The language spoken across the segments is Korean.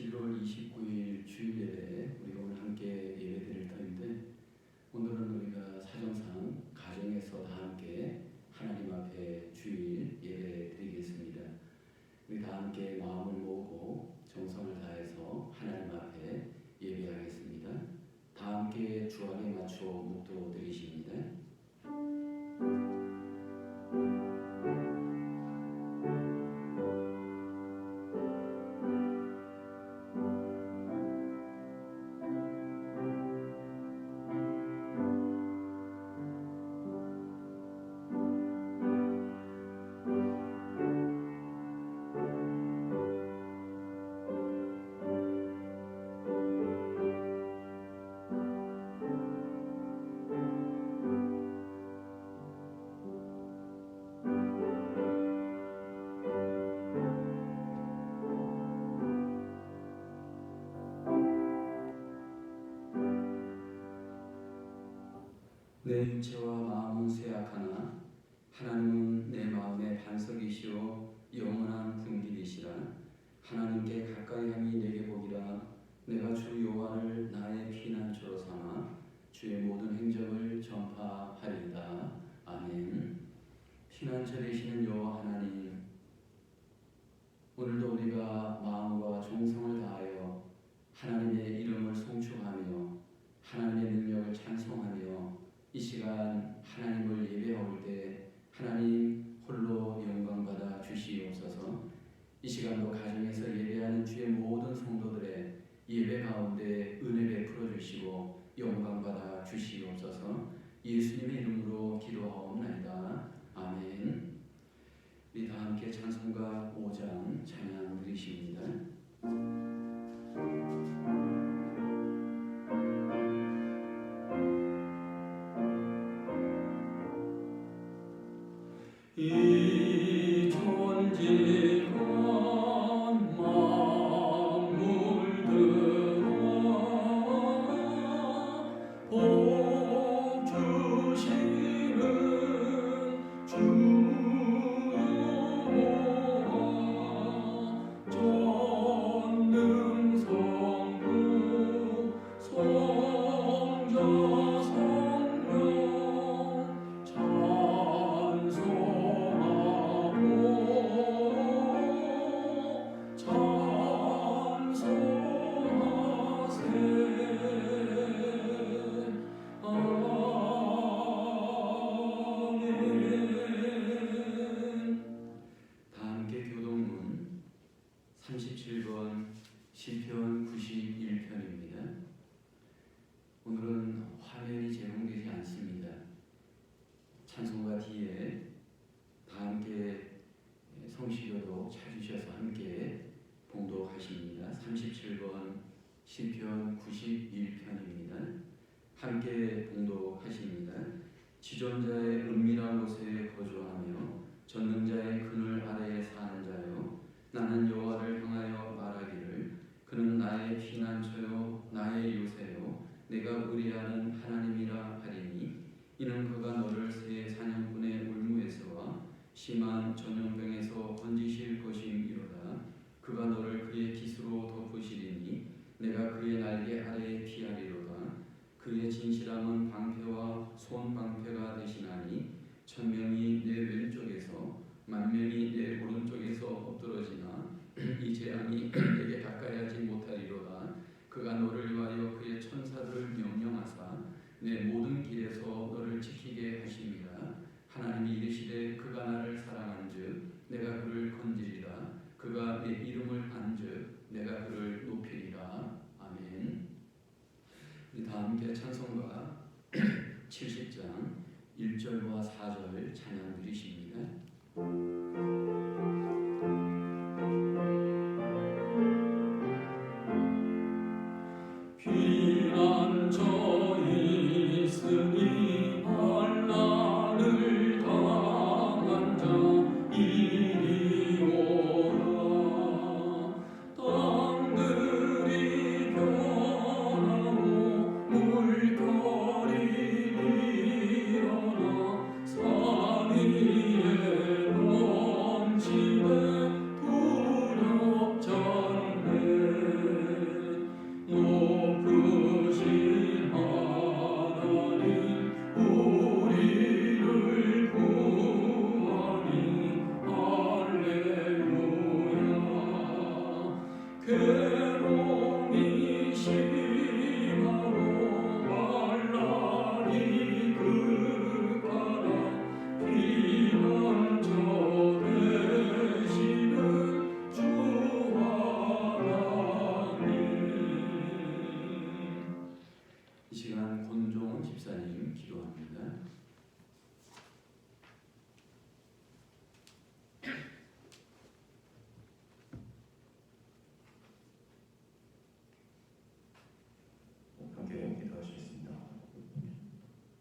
11월 29일 주일 예배 우리가 오늘 함께 예배 드릴 터인데, 오늘은 우리가 사정상 가정에서 다 함께 하나님 앞에 주일 예배 드리겠습니다. 우리 다 함께 마음을 모으고 정성을 다해서 하나님 앞에 예배하겠습니다. 다 함께 주안에 맞춰 묵도 드리십니다. 내 육체와 마음은 쇠약하나 하나님은 내 마음의 반석이시오 영원한 군길이시라. 하나님께 가까이함이 내게 복이라. 내가 주 여호와를 나의 피난처로 삼아 주의 모든 행적을 전파하리이다. 아멘. 피난처 되시는 여호와 하나님, 오늘도 우리가 마음과 정성을 다하여 하나님의 이름을 송축하며 하나님의 능력을 찬송하며 이 시간 하나님을 예배할 때 하나님 홀로 영광받아 주시옵소서. 이 시간도 가정에서 예배하는 주의 모든 성도들의 예배 가운데 은혜 베풀어 주시고 영광받아 주시옵소서. 예수님의 이름으로 기도하옵나이다. 아멘. 우리 다 함께 찬송가 5장 찬양 드리십니다. 이 존재가 만물들아 복 주시는 주 여호와 전능성부 성자 성령 시편 91편입니다. 오늘은 화면이 제공되지 않습니다. 찬송가 뒤에 다 함께 성시교도 찾으셔서 함께 봉독하십니다. 37번 시편 91편입니다. 함께 봉독하십니다. 지존자의 은밀한 곳에 거주하며 전능자의 그늘 아래에 사는 자요, 나는 여호와를 향하여 말하기를 그는 나의 피난처요 나의 요새요 내가 의뢰하는 하나님이라 하리니, 이는 그가 너를 새 사냥꾼의 울무에서와 심한 전염병에서 건지실 것임이로다. 그가 너를 그의 깃으로 덮으시리니 내가 그의 날개 아래에 피하리로다. 그의 진실함은 방패와 손방패가 되시나니 천명이 내 왼쪽에서 만명이 내 오른쪽에서 엎드러지나 이 재앙이 내게 가까이 하지 못하리로다. 그가 너를 위하여 그의 천사들을 명령하사 내 모든 길에서 너를 지키게 하심이라. 하나님이 이르시되 그가 나를 사랑한즉 내가 그를 건지리라. 그가 내 이름을 안즉 내가 그를 높이리라. 아멘. 우리 다 함께 찬송가 70장 1절과 4절 찬양 드리십니다. 피난처 있으니 환난을 당한 자 이리 오라. 땅들이 변하고 물결이 일어나 산 위에 손종원 집사님 기도합니다. 함께 기도하시겠습니다.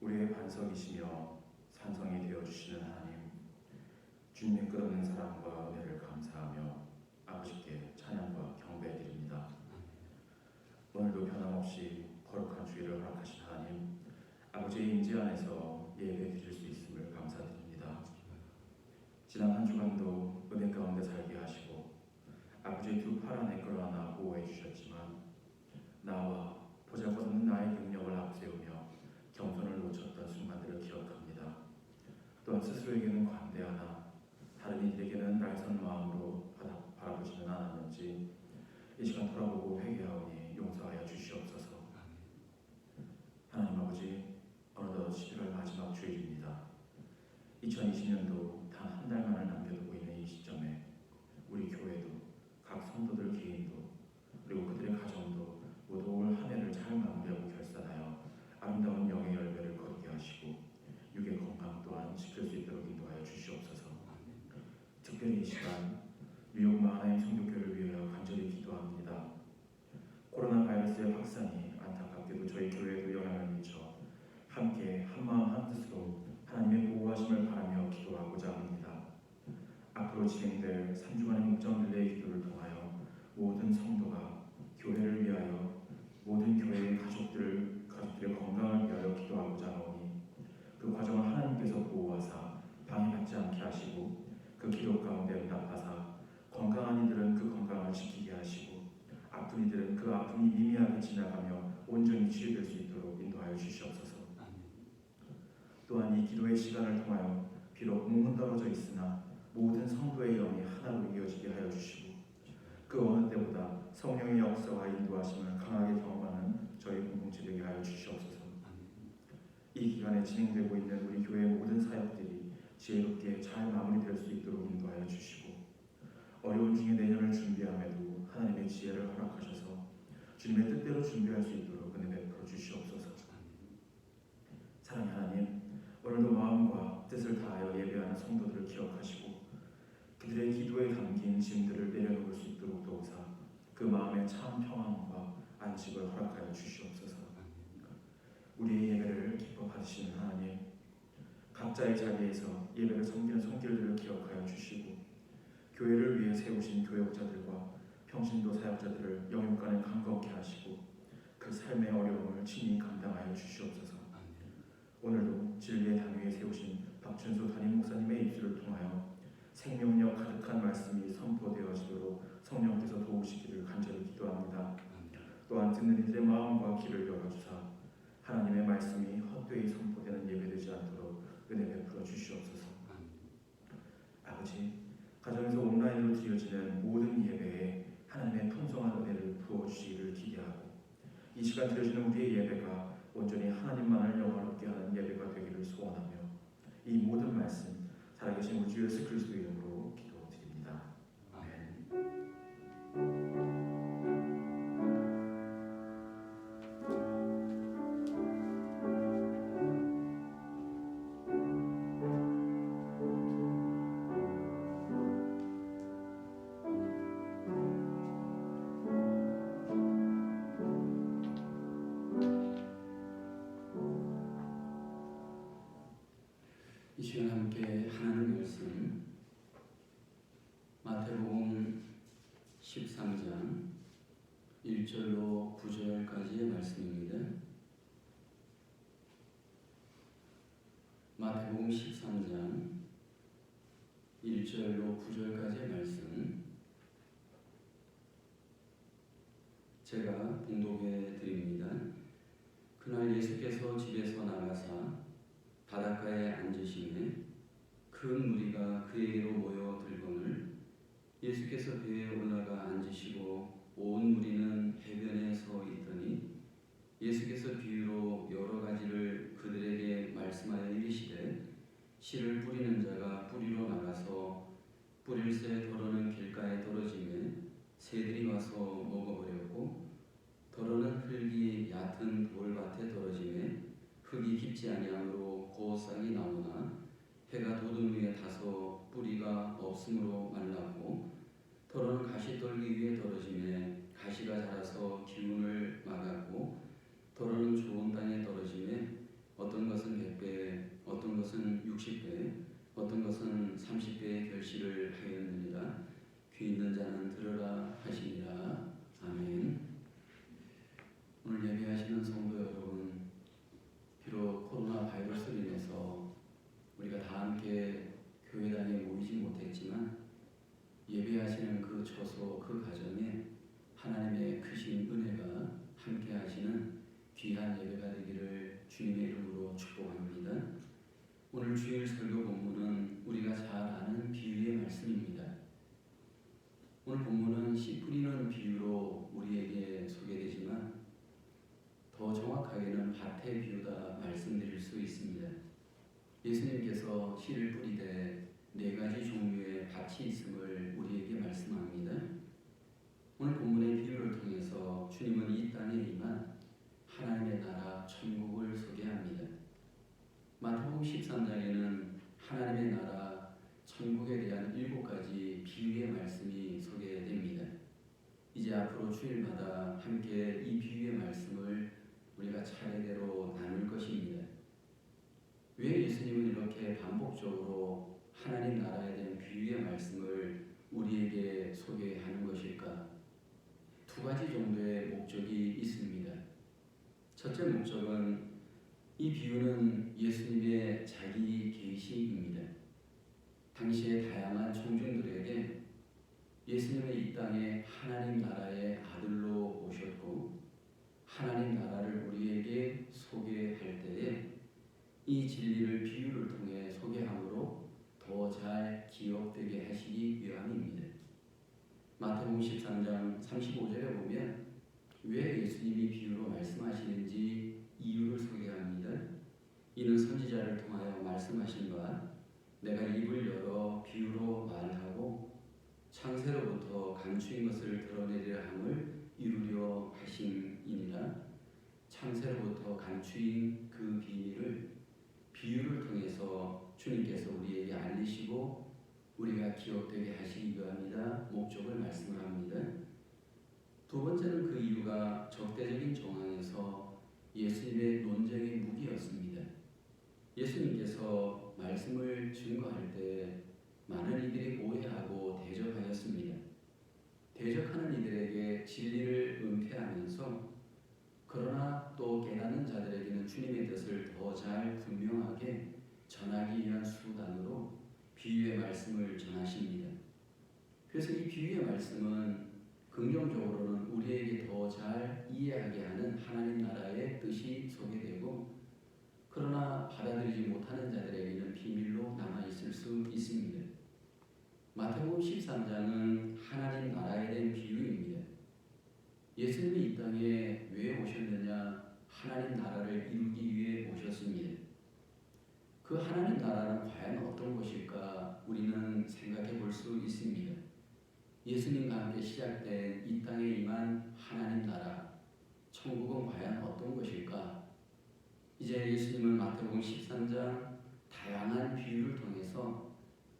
우리의 반석이시며 산성이 되어주시는 하나님, 주님의 끝없는 사랑과 은혜를 감사하며 아버지께 찬양과 경배드립니다. 오늘도 변함없이 거룩한 주일을 허락하신 하나님, 아버지의 임재 안에서 예배 드릴 수 있음을 감사드립니다. 지난 한 주간도 은혜 가운데 살게 하시고 아버지의 두 팔 안에 끌어안아 보호해 주셨지만 나와 보잘것없는 나의 경력을 앞세우며 겸손을 놓쳤던 순간들을 기억합니다. 또한 스스로에게는 관대하나 다른 이들에게는 날선 마음으로 바라보지는 않았는지 이 시간 돌아보고 회개하오니 용서하여 주시옵소서. 하나님 아버지, 어느덧 11월 마지막 주일입니다. 2020년도 단 한 달만을 남겨두고 있는 이 시점에 우리 교회도, 각 성도들 개인도, 그리고 그들의 가정도 모두 올 한 해를 잘 마무리하고 결산하여 아름다운 영의 열매를 거두게 하시고 육의 건강 또한 지킬 수 있도록 인도하여 주시옵소서. 특별히 이 시간 뉴욕마 하나님 성교교회를 위하여 간절히 기도합니다. 코로나 바이러스의 확산이 안타깝게도 저희 교회에도 영향을 미쳐 함께 한마음 한뜻으로 하나님의 보호하심을 바라며 기도하고자 합니다. 앞으로 진행될 3주간의 목장 릴레이 기도를 통하여 모든 성도가 교회를 위하여 모든 교회의 가족들의 건강을 위하여 기도하고자 하오니 그 과정을 하나님께서 보호하사 방해받지 않게 하시고 그 기도 가운데 응답하사 건강한 이들은 그 건강을 지키게 하시고 아픈 이들은 그 아픔이 미미하게 지나가며 온전히 치유될 수 있도록 인도하여 주시옵소서. 또한 이 기도의 시간을 통하여 비록 몸은 떨어져 있으나 모든 성도의 영이 하나로 이어지게 하여 주시고 그 어느 때보다 성령의 역사와 인도하심을 강하게 경험하는 저희 공동체 되게 하여 주시옵소서. 이 기간에 진행되고 있는 우리 교회의 모든 사역들이 지혜롭게 잘 마무리될 수 있도록 인도하여 주시고 어려운 중에 내년을 준비함에도 하나님의 지혜를 허락하셔서 주님의 뜻대로 준비할 수 있도록 은혜 베풀어 주시옵소서. 사랑의 하나님, 오늘도 마음과 뜻을 다하여 예배하는 성도들을 기억하시고 그들의 기도에 담긴 짐들을 내려놓을 수 있도록 도우사 그 마음의 참 평안과 안식을 허락하여 주시옵소서. 우리의 예배를 기뻐 받으시는 하나님, 각자의 자리에서 예배를 섬기는 손길들을 기억하여 주시고 교회를 위해 세우신 교역자들과 평신도 사역자들을 영육간에 강건케 하시고 그 삶의 어려움을 친히 감당하여 주시옵소서. 오늘도 진리의 단 위에 세우신 박준수 담임 목사님의 입술을 통하여 생명력 가득한 말씀이 선포되어지도록 성령께서 도우시기를 간절히 기도합니다. 또한 듣는 이들의 마음과 귀를 열어주사 하나님의 말씀이 헛되이 선포되는 예배되지 않도록 은혜 베풀어 주시옵소서. 아버지, 가정에서 온라인으로 드려지는 모든 예배에 하나님의 풍성한 은혜를 부어주시기를 기대하고 이 시간 드려지는 우리의 예배가 온전히 하나님만을 영화롭게 하는 예배가 되기를 소원하며 이 모든 말씀 살아계신 우리 주 예수 그리스도 이름으로 기도드립니다. 아멘. 이 시간 함께 하나님 말씀 마태복음 13장 1절로 9절까지의 말씀입니다. 마태복음 13장 1절로 9절까지의 말씀 제가 봉독해 드립니다. 그날 예수께서 집에서 나가사 바닷가에 앉으시매 큰 무리가 그에게로 모여 들거늘 예수께서 배에 올라가 앉으시고 온 무리는 해변에 서 있더니 예수께서 비유로 여러 가지를 그들에게 말씀하여 이르시되 씨를 뿌리는 자가 뿌리러 나가서 뿌릴새 더러는 길가에 떨어지매 새들이 와서 먹어버렸고 더러는 흙이 얕은 돌밭에 떨어지매 깊지 아니함으로 곧 싹이 나오나 해가 돋은 후에 다소 뿌리가 없으므로 말랐고 더러는 가시떨기 위에 떨어지매 가시가 자라서 기운을 막았고 더러는 좋은 땅에 떨어지매 어떤 것은 100배 어떤 것은 60배 어떤 것은 30배의 결실을 하였느니라. 귀 있는 자는 들으라 하시니라. 아멘. 오늘 예배하시는 성도 여러분, 비록 코로나 바이러스로 인해서 우리가 다 함께 교회당에 모이지 못했지만 예배하시는 그 처소, 그 가정에 하나님의 크신 은혜가 함께 하시는 귀한 예배가 되기를 주님의 이름으로 축복합니다. 오늘 주일 설교 본문은 우리가 잘 아는 비유의 말씀입니다. 오늘 본문은 씨 뿌리는 비유로 우리에게 소개되지만 더 정확하게는 밭의 비유다 말씀드릴 수 있습니다. 예수님께서 씨를 뿌리되 4가지 종류의 밭이 있음을 우리에게 말씀합니다. 오늘 본문의 비유를 통해서 주님은 이 땅에 임한 하나님의 나라 천국을 소개합니다. 마태복음 13장에는 하나님의 나라 천국에 대한 7가지 비유의 말씀이 소개됩니다. 이제 앞으로 주일마다 함께 이 비유의 말씀을 우리가 차례대로 나눌 것입니다. 왜 예수님은 이렇게 반복적으로 하나님 나라에 대한 비유의 말씀을 우리에게 소개하는 것일까? 2가지 정도의 목적이 있습니다. 첫째 목적은 이 비유는 예수님의 자기 계시입니다. 당시의 다양한 청중들에게 예수님은 이 땅에 하나님 나라의 아들로 오셨고 하나님 나라를 우리에게 소개할 때에 이 진리를 비유를 통해 소개함으로 더 잘 기억되게 하시기 위함입니다. 마태복음 13장 35절에 보면 왜 예수님이 비유로 말씀하시는지 이유를 소개합니다. 이는 선지자를 통하여 말씀하신 바 내가 입을 열어 비유로 말하고 창세로부터 감추인 것을 드러내려 함을 이루려 하심이니라. 창세로부터 감추인 그 비밀을 비유를 통해서 주님께서 우리에게 알리시고 우리가 기억되게 하시기 위함이다 목적을 말씀을 합니다. 2번째는 그 이유가 적대적인 정황에서 예수님의 논쟁의 무기였습니다. 예수님께서 말씀을 증거할 때 많은 이들이 오해하고 대적하였습니다. 대적하는 이들에게 진리를 은폐하면서 그러나 또 깨닫는 자들에게는 주님의 뜻을 더 잘 분명하게 전하기 위한 수단으로 비유의 말씀을 전하십니다. 그래서 이 비유의 말씀은 긍정적으로는 우리에게 더 잘 이해하게 하는 하나님 나라의 뜻이 소개되고 그러나 받아들이지 못하는 자들에게는 비밀로 남아있을 수 있습니다. 마태복음 13장은 하나님 나라에 대한 비유입니다. 예수님이 이 땅에 왜 오셨느냐? 하나님 나라를 이루기 위해 오셨습니다. 그 하나님 나라는 과연 어떤 것일까? 우리는 생각해 볼 수 있습니다. 예수님과 함께 시작된 이 땅에 임한 하나님 나라, 천국은 과연 어떤 것일까? 이제 예수님은 마태복음 13장 다양한 비유를 통해서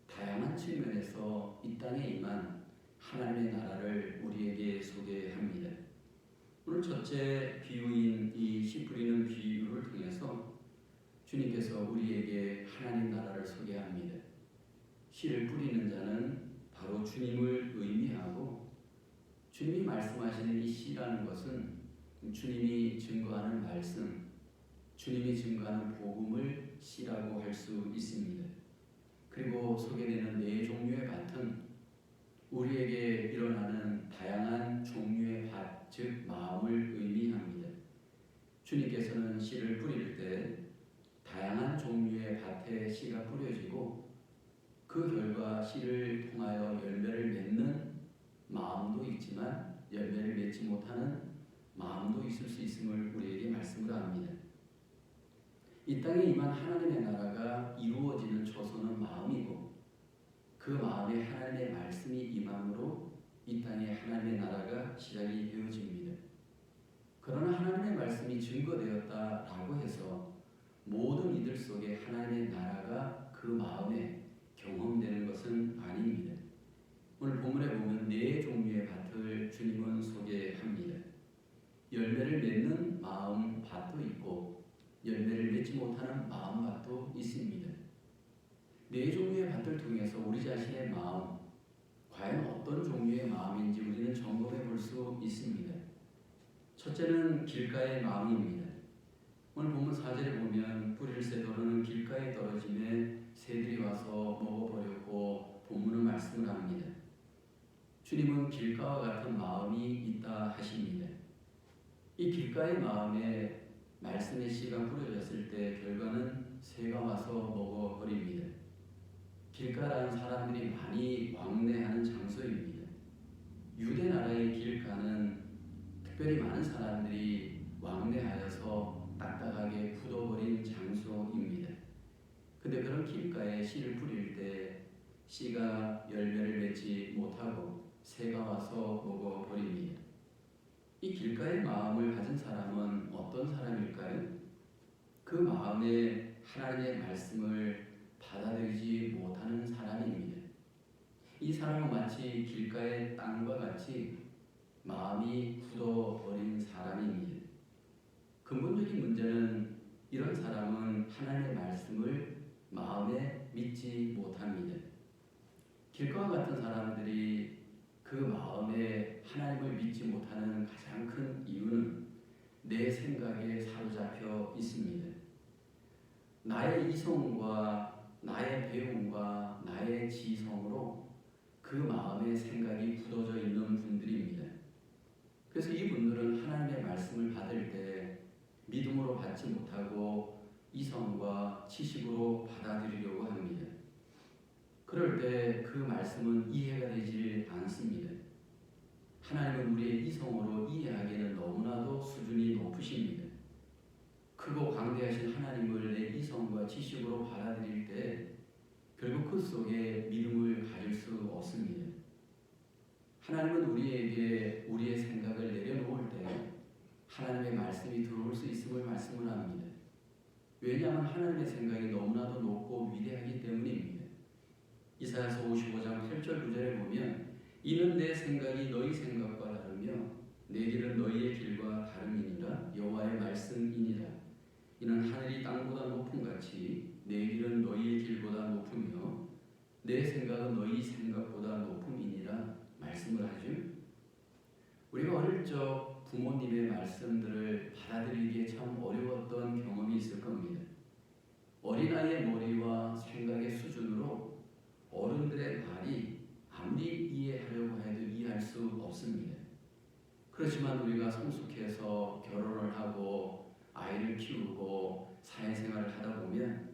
다양한 측면에서 이 땅에 임한 하나님의 나라를 우리에게 소개합니다. 오늘 첫째 비유인 이 씨 뿌리는 비유를 통해서 주님께서 우리에게 하나님 나라를 소개합니다. 씨를 뿌리는 자는 바로 주님을 의미하고 주님이 말씀하시는 이 씨라는 것은 주님이 증거하는 말씀, 주님이 증거하는 복음을 씨라고 할 수 있습니다. 그리고 소개되는 4종류의 밭은 우리에게 일어나는 다양한 종류의 밭, 즉 마음을 의미합니다. 주님께서는 씨를 뿌릴 때 다양한 종류의 밭에 씨가 뿌려지고 그 결과 씨를 통하여 열매를 맺는 마음도 있지만 열매를 맺지 못하는 마음도 있을 수 있음을 우리에게 말씀을 합니다. 이 땅에 임한 하나님의 나라가 이루어지는 처소는 마음이고 그 마음에 하나님의 말씀이 임함으로 이 땅에 하나님의 나라가 시작이 되어집니다. 그러나 하나님의 말씀이 증거되었다라고 해서 모든 속에 하나님의 나라가 그 마음에 경험되는 것은 아닙니다. 오늘 본문에 보면 네 종류의 밭을 주님은 소개합니다. 열매를 맺는 마음 밭도 있고 열매를 맺지 못하는 마음 밭도 있습니다. 네 종류의 밭을 통해서 우리 자신의 마음, 과연 어떤 종류의 마음인지 우리는 점검해 볼 수 있습니다. 첫째는 길가의 마음입니다. 오늘 본문 4절에 보면 뿌리를 새 도로는 길가에 떨어짐에 새들이 와서 먹어버렸고 본문은 말씀을 합니다. 주님은 길가와 같은 마음이 있다 하십니다. 이 길가의 마음에 말씀의 씨가 뿌려졌을 때 결과는 새가 와서 먹어버립니다. 길가라는 사람들이 많이 왕래하는 장소입니다. 유대 나라의 길가는 특별히 많은 사람들이 왕래하여서 딱딱하게 굳어버린 장소입니다. 근데 그런 길가에 씨를 뿌릴 때 씨가 열매를 맺지 못하고 새가 와서 먹어버립니다. 이 길가의 마음을 가진 사람은 어떤 사람일까요? 그 마음에 하나님의 말씀을 받아들이지 못하는 사람입니다. 이 사람은 마치 길가의 땅과 같이 마음이 굳어버린 사람입니다. 근본적인 문제는 이런 사람은 하나님의 말씀을 마음에 믿지 못합니다. 길가와 같은 사람들이 그 마음에 하나님을 믿지 못하는 가장 큰 이유는 내 생각에 사로잡혀 있습니다. 나의 이성과 나의 배움과 나의 지성으로 그 마음의 생각이 굳어져 있는 분들입니다. 그래서 이분들은 하나님의 말씀을 받을 때 믿음으로 받지 못하고 이성과 지식으로 받아들이려고 합니다. 그럴 때 그 말씀은 이해가 되지 않습니다. 하나님은 우리의 이성으로 이해하기에는 너무나도 수준이 높으십니다. 크고 광대하신 하나님을 내 이성과 지식으로 받아들일 때 결국 그 속에 믿음을 가질 수 없습니다. 하나님은 우리에게 우리의 생각을 내려놓을 때 하나님의 말씀이 들어올 수 있음을 말씀을 합니다. 왜냐하면 하나님의 생각이 너무나도 높고 위대하기 때문입니다. 이사야서 55장 8절 9절에 보면 이는 내 생각이 너희 생각과 다르며 내 길은 너희의 길과 다름이니라 여호와의 말씀이니라. 이는 하늘이 땅보다 높음같이 내 길은 너희의 길보다 높으며 내 생각은 너희 생각보다 높음이니라 말씀을 하죠. 우리가 어릴 적 부모님의 말씀들을 받아들이기에 참 어려웠던 경험이 있을 겁니다. 어린아이의 머리와 생각의 수준으로 어른들의 말이 아무리 이해하려고 해도 이해할 수 없습니다. 그렇지만 우리가 성숙해서 결혼을 하고 아이를 키우고 사회생활을 하다 보면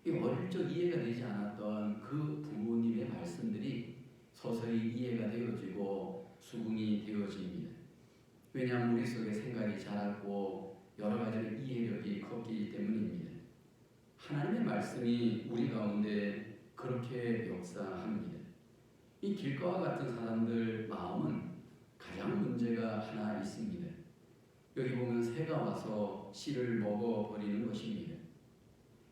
이 어릴 적 이해가 되지 않았던 그 부모님의 말씀들이 서서히 이해가 되어지고 수긍이 되어집니다. 왜냐하면 우리 속에 생각이 자랐고 여러 가지를 이해력이 컸기 때문입니다. 하나님의 말씀이 우리 가운데 그렇게 역사합니다. 이 길가와 같은 사람들 마음은 가장 문제가 하나 있습니다. 여기 보면 새가 와서 씨를 먹어버리는 것입니다.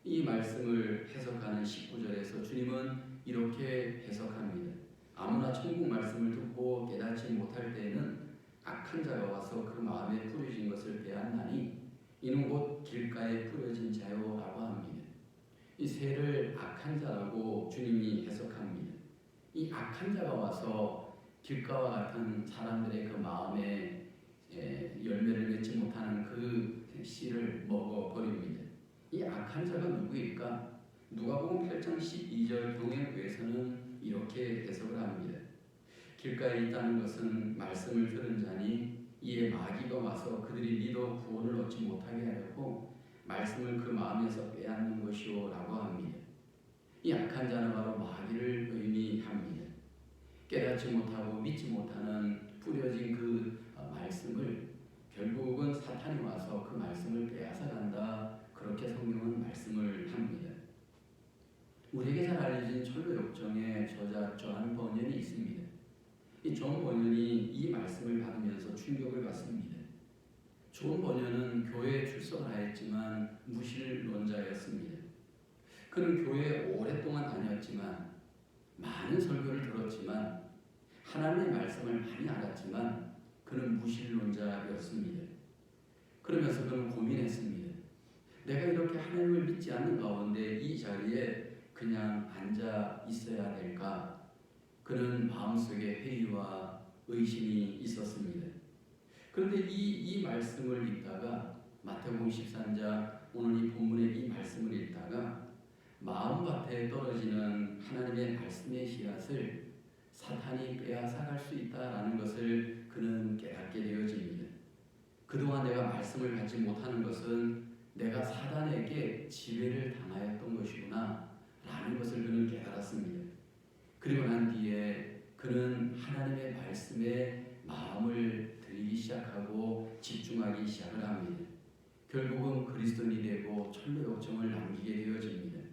이 말씀을 해석하는 19절에서 주님은 이렇게 해석합니다. 아무나 천국 말씀을 듣고 깨닫지 못할 때에는 악한 자가 와서 그 마음에 뿌려진 것을 빼앗나니 이는 곧 길가에 뿌려진 자요 라고 합니다. 이 새를 악한 자라고 주님이 해석합니다. 이 악한 자가 와서 길가와 같은 사람들의 그 마음에 열매를 맺지 못하는 그 씨를 먹어버립니다. 이 악한 자가 누구일까? 누가복음 8장 12절 동행교에서는 이렇게 해석을 합니다. 길가에 있다는 것은 말씀을 들은 자니 이에 마귀가 와서 그들이 믿어 구원을 얻지 못하게 하려고 말씀을 그 마음에서 빼앗는 것이오 라고 합니다. 이 악한 자는 바로 마귀를 의미합니다. 깨닫지 못하고 믿지 못하는 뿌려진 그 말씀을 결국은 사탄이 와서 그 말씀을 빼앗아간다. 그렇게 성경은 말씀을 합니다. 우리에게 잘 알려진 철로역정의 저자 존 버년이 있습니다. 이 존 버년이 이 말씀을 받으면서 충격을 받습니다. 존 버년은 교회에 출석을 하였지만 무신론자였습니다. 그는 교회에 오랫동안 다녔지만 많은 설교를 들었지만 하나님의 말씀을 많이 알았지만 그는 무신론자였습니다. 그러면서 그는 고민했습니다. 내가 이렇게 하나님을 믿지 않는 가운데 이 자리에 그냥 앉아 있어야 될까? 그는 마음속에 회의와 의심이 있었습니다. 그런데 이 말씀을 읽다가 마태복음 13장 오늘 이 본문의 이 말씀을 읽다가 마음밭에 떨어지는 하나님의 말씀의 씨앗을 사탄이 빼앗아갈 수 있다라는 것을 그는 깨닫게 되어집니다. 그동안 내가 말씀을 받지 못하는 것은 내가 사단에게 지배를 당하였던 것이구나 라는 것을 그는 깨달았습니다. 그리고 난 뒤에 그는 하나님의 말씀에 마음을 들이기 시작하고 집중하기 시작을 합니다. 결국은 그리스도인이 되고 천로 역정을 남기게 되어집니다.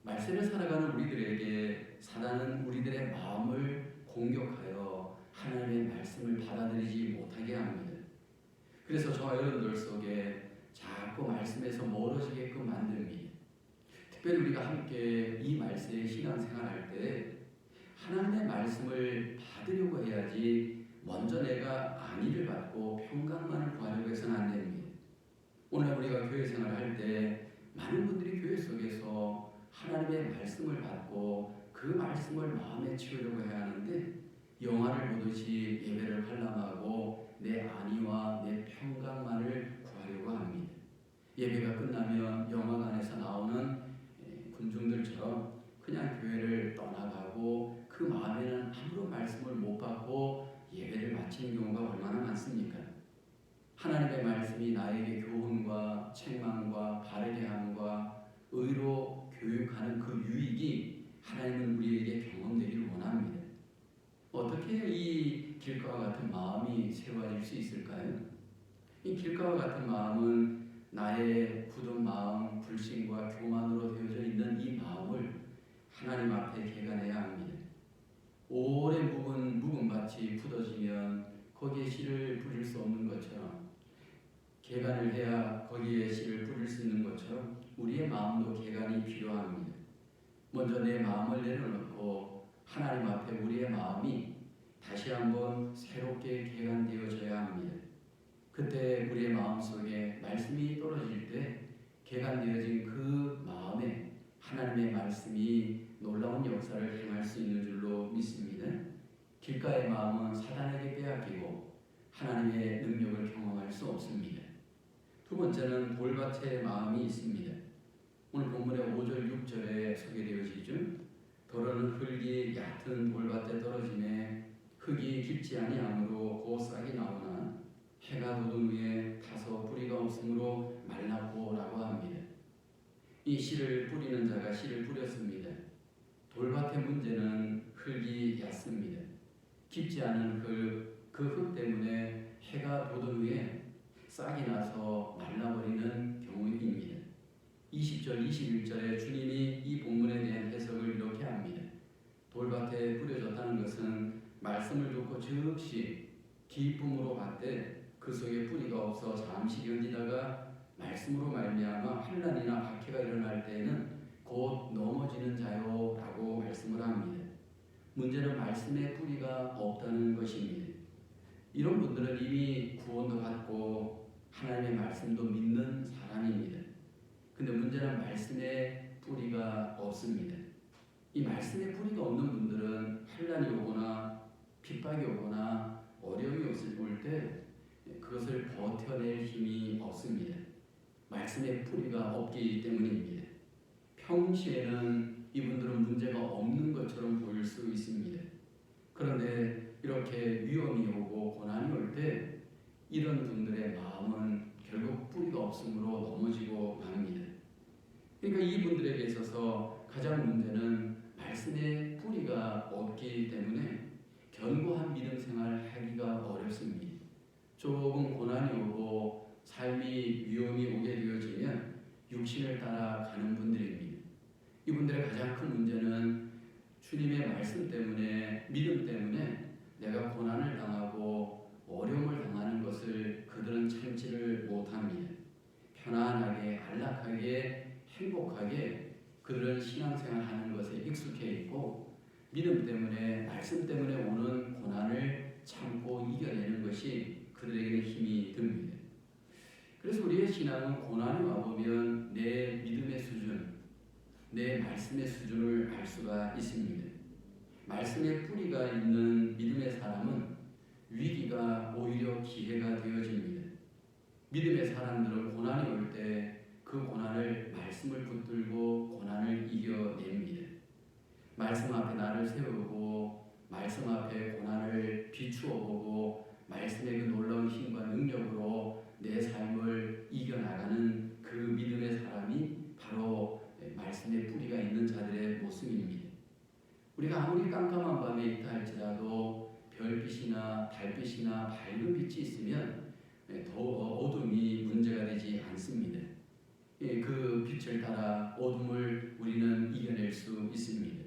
말씀을 살아가는 우리들에게 사단은 우리들의 마음을 공격하여 하나님의 말씀을 받아들이지 못하게 합니다. 그래서 저와 여러분들 속에 자꾸 말씀에서 멀어지게끔 만듭니다. 특별히 우리가 함께 이 말씀의 신앙생활할 때 하나님의 말씀을 받으려고 해야지 먼저 내가 안위를 받고 평강만을 구하려고 해서는 안 됩니다. 오늘 우리가 교회 생활할 때 많은 분들이 교회 속에서 하나님의 말씀을 받고 그 말씀을 마음에 채우려고 해야 하는데 영화를 보듯이 예배를 관람하고 내 안위와 내 평강만을 구하려고 합니다. 예배가 끝나면 영화관에서 나오는 군중들처럼 그냥 교회를 떠나가고 그 마음에는 아무런 말씀을 못 받고 예배를 마치는 경우가 얼마나 많습니까? 하나님의 말씀이 나에게 교훈과 책망과 바르게 함과 의로 교육하는 그 유익이 하나님은 우리에게 경험되기를 원합니다. 어떻게 이 길가와 같은 마음이 세워질 수 있을까요? 이 길가와 같은 마음은 나의 굳은 마음, 불신과 교만으로 되어져 있는 이 마음을 하나님 앞에 개간해야 합니다. 오래 묵은 밭이 굳어지면 거기에 씨를 뿌릴 수 없는 것처럼 개간을 해야 거기에 씨를 뿌릴 수 있는 것처럼 우리의 마음도 개간이 필요합니다. 먼저 내 마음을 내려놓고 하나님 앞에 우리의 마음이 다시 한번 새롭게 개간되어져야 합니다. 그때 우리의 마음속에 말씀이 떨어질 때 개간되어진 그 마음에 하나님의 말씀이 놀라운 역사를 행할 수 있는 줄로 믿습니다. 길가의 마음은 사단에게 빼앗기고 하나님의 능력을 경험할 수 없습니다. 두 번째는 돌밭의 마음이 있습니다. 오늘 본문의 5절 6절에 소개되어지죠. 더러는 흙이 얕은 돌밭에 떨어지매 흙이 깊지 아니하므로 곧 싹이 나오나 해가 돋은 후에 타서 뿌리가 없으므로 말랐고라고 합니다. 이 씨를 뿌리는 자가 씨를 뿌렸습니다. 돌밭의 문제는 흙이 얕습니다. 깊지 않은 그 흙 때문에 해가 돋은 후에 싹이 나서 말라버리는 경우입니다. 20절, 21절에 주님이 이 본문에 대한 해석을 이렇게 합니다. 돌밭에 뿌려졌다는 것은 말씀을 듣고 즉시 기쁨으로 받되 그 속에 뿌리가 없어 잠시 견디다가 말씀으로 말미암아 환난이나 박해가 일어날 때에는 곧 넘어지는 자요라고 말씀을 합니다. 문제는 말씀에 뿌리가 없다는 것입니다. 이런 분들은 이미 구원도 받고 하나님의 말씀도 믿는 사람입니다. 근데 문제는 말씀에 뿌리가 없습니다. 이 말씀에 뿌리가 없는 분들은 환난이 오거나 핍박이 오거나 어려움이 올 때 그것을 버텨낼 힘이 없습니다. 말씀에 뿌리가 없기 때문입니다. 평시에는 이분들은 문제가 없는 것처럼 보일 수 있습니다. 그런데 이렇게 위험이 오고 고난이 올 때 이런 분들의 마음은 결국 뿌리가 없으므로 넘어지고 맙니다. 그러니까 이분들에게 있어서 가장 문제는 말씀에 뿌리가 없기 때문에 견고한 믿음 생활을 하기가 어렵습니다. 조금 고난이 오고 삶이 위험이 오게 되어지면 육신을 따라가는 분들입니다. 이분들의 가장 큰 문제는 주님의 말씀 때문에, 믿음 때문에 내가 고난을 당하고 어려움을 당하는 것을 그들은 참지를 못합니다. 편안하게, 안락하게, 행복하게 그들은 신앙생활 하는 것에 익숙해 있고 믿음 때문에 말씀 때문에 오는 고난을 참고 이겨내는 것이 그들에게는 힘이 듭니다. 그래서 우리의 신앙은 고난이 와보면 내 믿음의 수준, 내 말씀의 수준을 알 수가 있습니다. 말씀의 뿌리가 있는 믿음의 사람은 위기가 오히려 기회가 되어집니다. 믿음의 사람들은 고난이 올 때 그 고난을 말씀을 붙들고 고난을 이겨냅니다. 말씀 앞에 나를 세우고 말씀 앞에 고난을 비추어 보고 말씀의 그 놀라운 힘과 능력으로 내 삶을 이겨나가는 그 믿음의 사람이 바로 말씀의 뿌리가 있는 자들의 모습입니다. 우리가 아무리 깜깜한 밤에 있다 할지라도 별빛이나 달빛이나 밝은 빛이 있으면 더 어둠이 문제가 되지 않습니다. 그 빛을 따라 어둠을 우리는 이겨낼 수 있습니다.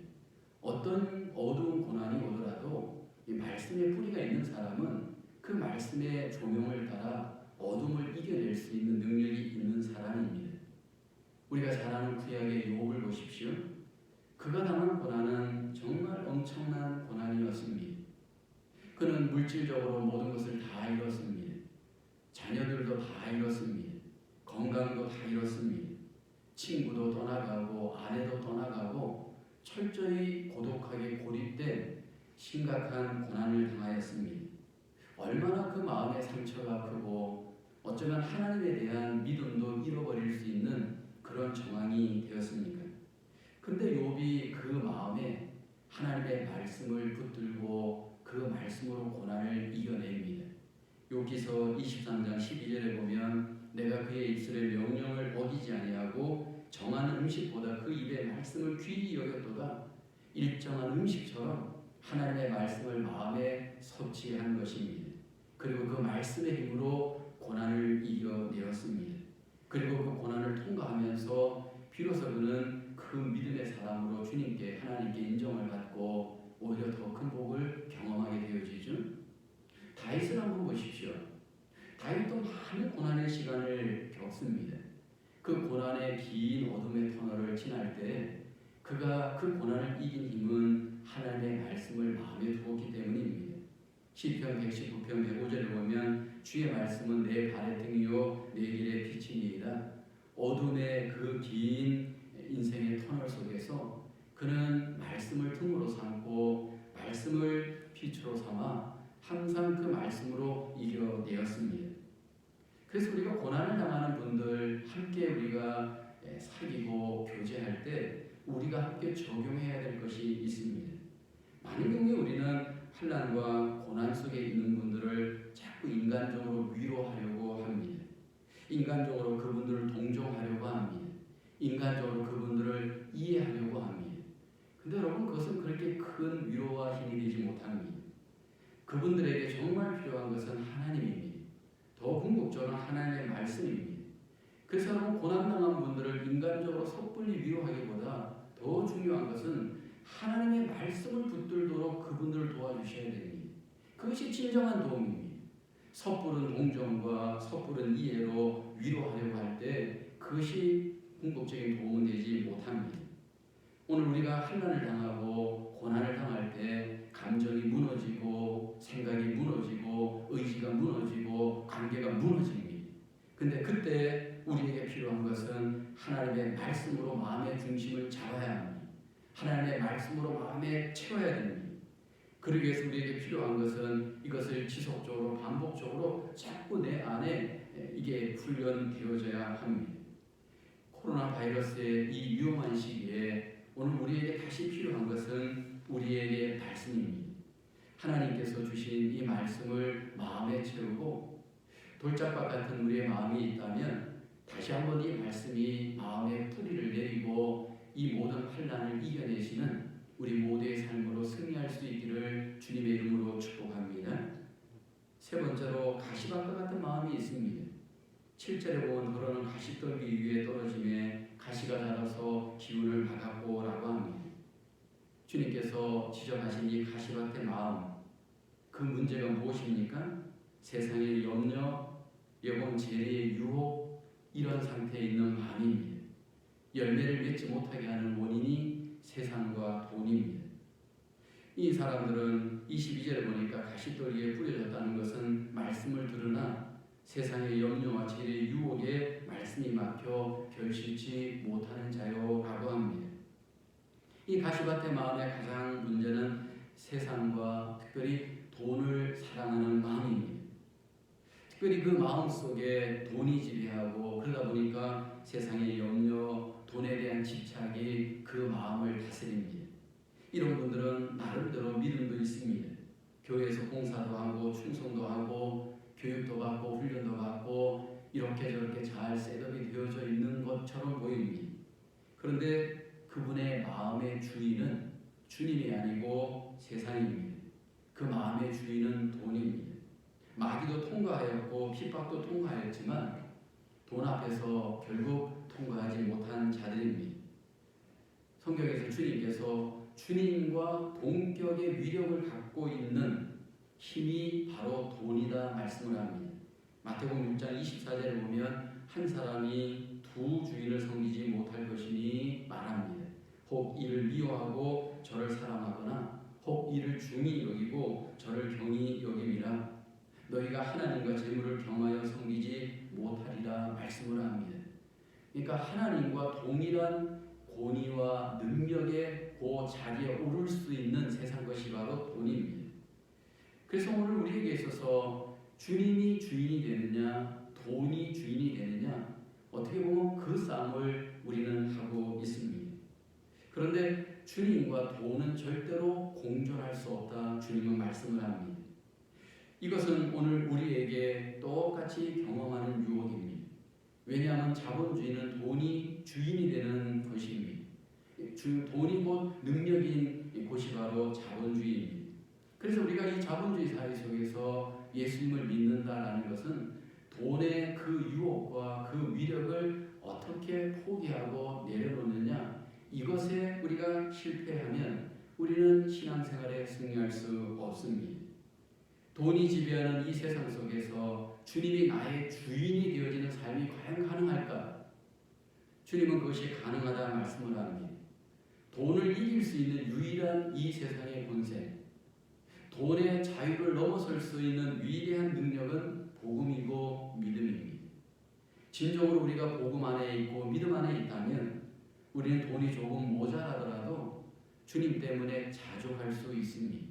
어떤 어두운 고난이 오더라도 이 말씀의 뿌리가 있는 사람은 그 말씀의 조명을 따라 어둠을 이겨낼 수 있는 능력이 있는 사람입니다. 우리가 잘 아는 구약의 욥을 보십시오. 그가 당한 고난은 정말 엄청난 고난이었습니다. 그는 물질적으로 모든 것을 다 잃었습니다. 자녀들도 다 잃었습니다. 건강도 다 잃었습니다. 친구도 떠나가고 아내도 떠나가고 철저히 고독하게 고립된 심각한 고난을 당하였습니다. 얼마나 그 마음의 상처가 크고 어쩌면 하나님에 대한 믿음도 잃어버릴 수 있는 그런 정황이 되었습니까? 근데 욥이 그 마음에 하나님의 말씀을 붙들고 그 말씀으로 고난을 이겨냅니다. 욥기서 23장 12절에 보면 내가 그의 입술의 명령을 어기지 아니하고 정하는 음식보다 그 입의 말씀을 귀히 여겼도다. 일정한 음식처럼 하나님의 말씀을 마음에 섭취한 것입니다. 그리고 그 말씀의 힘으로 고난을 이겨내었습니다. 그리고 그 고난을 통과하면서 비로소 그는 그 믿음의 사람으로 주님께 하나님께 인정을 받고 오히려 더 큰 복을 경험하게 되어지죠. 다윗을 한번 보십시오. 다윗도 많은 고난의 시간을 겪습니다. 그 고난의 긴 어둠의 터널을 지날 때 그가 그 고난을 이긴 힘은 하나님의 말씀을 마음에 두었기 때문입니다. 시편 119편 105절을 보면 주의 말씀은 내 발의 등이요 내 길의 빛이니이다. 어둠의 그 긴 인생의 터널 속에서 그는 말씀을 등으로 삼고 말씀을 빛으로 삼아 항상 그 말씀으로 이겨내었습니다. 그래서 우리가 고난을 당하는 분들 함께 우리가 사귀고 교제할 때 우리가 함께 적용해야 될 것이 있습니다. 많은 경우에 우리는 환난과 고난 속에 있는 분들을 자꾸 인간적으로 위로하려고 합니다. 인간적으로 그분들을 동정하려고 합니다. 인간적으로 그분들을 이해하려고 합니다. 근데 여러분 그것은 그렇게 큰 위로와 힘이 되지 못합니다. 그분들에게 정말 필요한 것은 하나님입니다. 더 궁극적으로 하나님의 말씀입니다. 그래서 여러분 고난당한 분들을 인간적으로 섣불리 위로하기보다 더 중요한 것은 하나님의 말씀을 붙들도록 그분들을 도와주셔야 됩니다. 그것이 진정한 도움입니다. 섣부른 동정과 섣부른 이해로 위로하려고 할 때 그것이 궁극적인 도움은 되지 못합니다. 오늘 우리가 환난을 당하고 고난을 당할 때 감정이 무너지고 생각이 무너지고 의지가 무너지고 관계가 무너집니다. 근데 그때 우리에게 필요한 것은 하나님의 말씀으로 마음의 중심을 잡아야 합니다. 하나님의 말씀으로 마음에 채워야 됩니다. 그러기 위해서 우리에게 필요한 것은 이것을 지속적으로 반복적으로 자꾸 내 안에 이게 훈련되어져야 합니다. 코로나 바이러스의 이 위험한 시기에 오늘 우리에게 다시 필요한 것은 우리에게 말씀입니다. 하나님께서 주신 이 말씀을 마음에 채우고 돌짝밭 같은 우리의 마음이 있다면 다시 한번 이 말씀이 마음에 뿌리를 내리고 이 모든 환난을 이겨내시는 우리 모두의 삶으로 승리할 수 있기를 주님의 이름으로 축복합니다. 세 번째로 가시밭과 같은 마음이 있습니다. 7절에 보면 너는 가시떨기 위에 떨어짐에 가시가 자라서 기운을 받았고 라고 합니다. 주님께서 지적하신 이 가시밭의 마음, 그 문제가 무엇입니까? 세상의 염려, 여공 재리의 유혹, 이런 상태에 있는 마음입니다. 열매를 맺지 못하게 하는 원인이 세상과 돈입니다. 이 사람들은 22절에 보니까 가시떨기에 뿌려졌다는 것은 말씀을 들으나 세상의 염려와 재래의 유혹에 말씀이 막혀 결실치 못하는 자요라고 합니다. 이 가시밭의 마음의 가장 문제는 세상과 특별히 돈을 사랑하는 마음입니다. 특별히 그 마음 속에 돈이 지배하고 그러다 보니까 세상의 염려, 돈에 대한 집착이 그 마음을 다스립니다. 이런 분들은 나름대로 믿음도 있습니다. 교회에서 봉사도 하고 충성도 하고 교육도 받고 훈련도 받고 이렇게 저렇게 잘 셋업이 되어져 있는 것처럼 보입니다. 그런데 그분의 마음의 주인은 주님이 아니고 세상입니다. 그 마음의 주인은 돈입니다. 마귀도 통과하였고 핍박도 통과하였지만 돈 앞에서 결국 통과하지 못한 자들입니다. 성경에서 주님께서 주님과 동격의 위력을 갖고 있는 힘이 바로 돈이다 말씀을 합니다. 마태복음 6장 24절에 보면 한 사람이 두 주인을 섬기지 못할 것이니 말합니다. 혹 이를 미워하고 저를 사랑하거나 혹 이를 중히 여기고 저를 경히 여김이라. 너희가 하나님과 재물을 겸하여 섬기지 못하리라 말씀을 합니다. 그러니까 하나님과 동일한 권위와 능력의 그 자리에 오를 수 있는 세상 것이 바로 돈입니다. 그래서 오늘 우리에게 있어서 주님이 주인이 되느냐 돈이 주인이 되느냐 어떻게 보면 그 싸움을 우리는 하고 있습니다. 그런데 주님과 돈은 절대로 공존할 수 없다 주님은 말씀을 합니다. 이것은 오늘 우리에게 똑같이 경험하는 유혹입니다. 왜냐하면 자본주의는 돈이 주인이 되는 것입니다. 돈이 곧 능력인 곳이 바로 자본주의입니다. 그래서 우리가 이 자본주의 사회 속에서 예수님을 믿는다라는 것은 돈의 그 유혹과 그 위력을 어떻게 포기하고 내려놓느냐 이것에 우리가 실패하면 우리는 신앙생활에 승리할 수 없습니다. 돈이 지배하는 이 세상 속에서 주님이 나의 주인이 되어지는 삶이 과연 가능할까? 주님은 그것이 가능하다 말씀을 합니다. 돈을 이길 수 있는 유일한 이 세상의 권세, 돈의 자유를 넘어설 수 있는 위대한 능력은 복음이고 믿음입니다. 진정으로 우리가 복음 안에 있고 믿음 안에 있다면 우리는 돈이 조금 모자라더라도 주님 때문에 자족할 수 있습니다.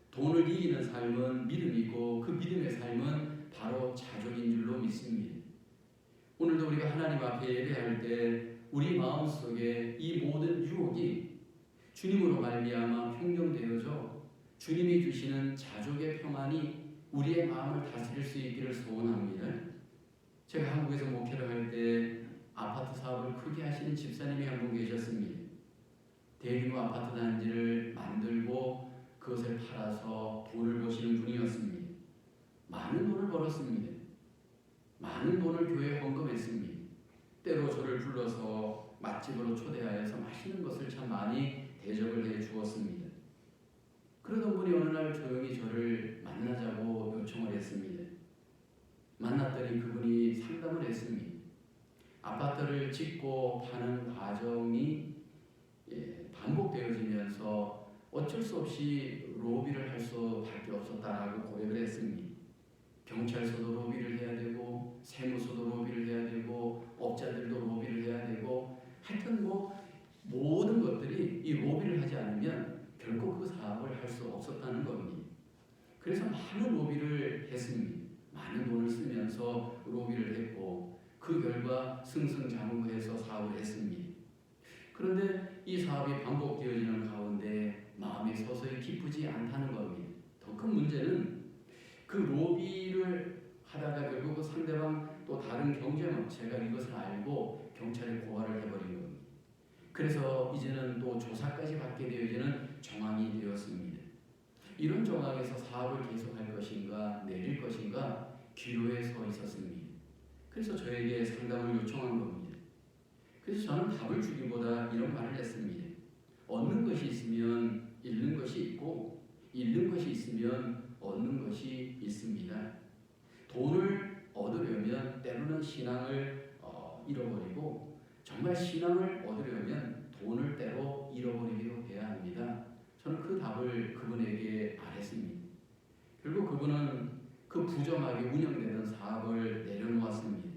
돈을 이기는 삶은 믿음이고 그 믿음의 삶은 바로 자족인 줄로 믿습니다. 오늘도 우리가 하나님 앞에 예배할 때 우리 마음속에 이 모든 유혹이 주님으로 말미암아 평정되어져 주님이 주시는 자족의 평안이 우리의 마음을 다스릴 수 있기를 소원합니다. 제가 한국에서 목회를 할 때 아파트 사업을 크게 하시는 집사님이 한 분 계셨습니다. 대규모 아파트 단지를 만들고 그것을 팔아서 돈을 버시는 분이었습니다. 많은 돈을 벌었습니다. 많은 돈을 교회에 헌금했습니다. 때로 저를 불러서 맛집으로 초대하여서 맛있는 것을 참 많이 대접을 해 주었습니다. 그러던 분이 어느 날 조용히 저를 만나자고 요청을 했습니다. 만났더니 그분이 상담을 했습니다. 아파트를 짓고 파는 과정이 반복되어지면서 어쩔 수 없이 로비를 할 수밖에 없었다라고 고백을 했습니다. 경찰서도 로비를 해야 되고 세무서도 로비를 해야 되고 업자들도 로비를 해야 되고 하여튼 모든 것들이 이 로비를 하지 않으면 결코 그 사업을 할 수 없었다는 겁니다. 그래서 많은 로비를 했습니다. 많은 돈을 쓰면서 로비를 했고 그 결과 승승장구해서 사업을 했습니다. 그런데 이 사업이 반복되어지는 가운데 마음이 서서히 기쁘지 않다는 겁니다. 더 큰 문제는 그 로비를 하다가 결국 그 상대방 또 다른 경쟁업체가 이것을 알고 경찰에 고발을 해버린 겁니다. 그래서 이제는 또 조사까지 받게 되어지는 정황이 되었습니다. 이런 정황에서 사업을 계속할 것인가 내릴 것인가 기로에 서 있었습니다. 그래서 저에게 상담을 요청한 겁니다. 그래서 저는 답을 주기보다 이런 말을 했습니다. 얻는 것이 있으면 잃는 것이 있고 잃는 것이 있으면 얻는 것이 있습니다. 돈을 얻으려면 때로는 신앙을 잃어버리고 정말 신앙을 얻으려면 돈을 때로 잃어버리기도 해야 합니다. 저는 그 답을 그분에게 말했습니다. 결국 그분은 그 부정하게 운영되던 사업을 내려놓았습니다.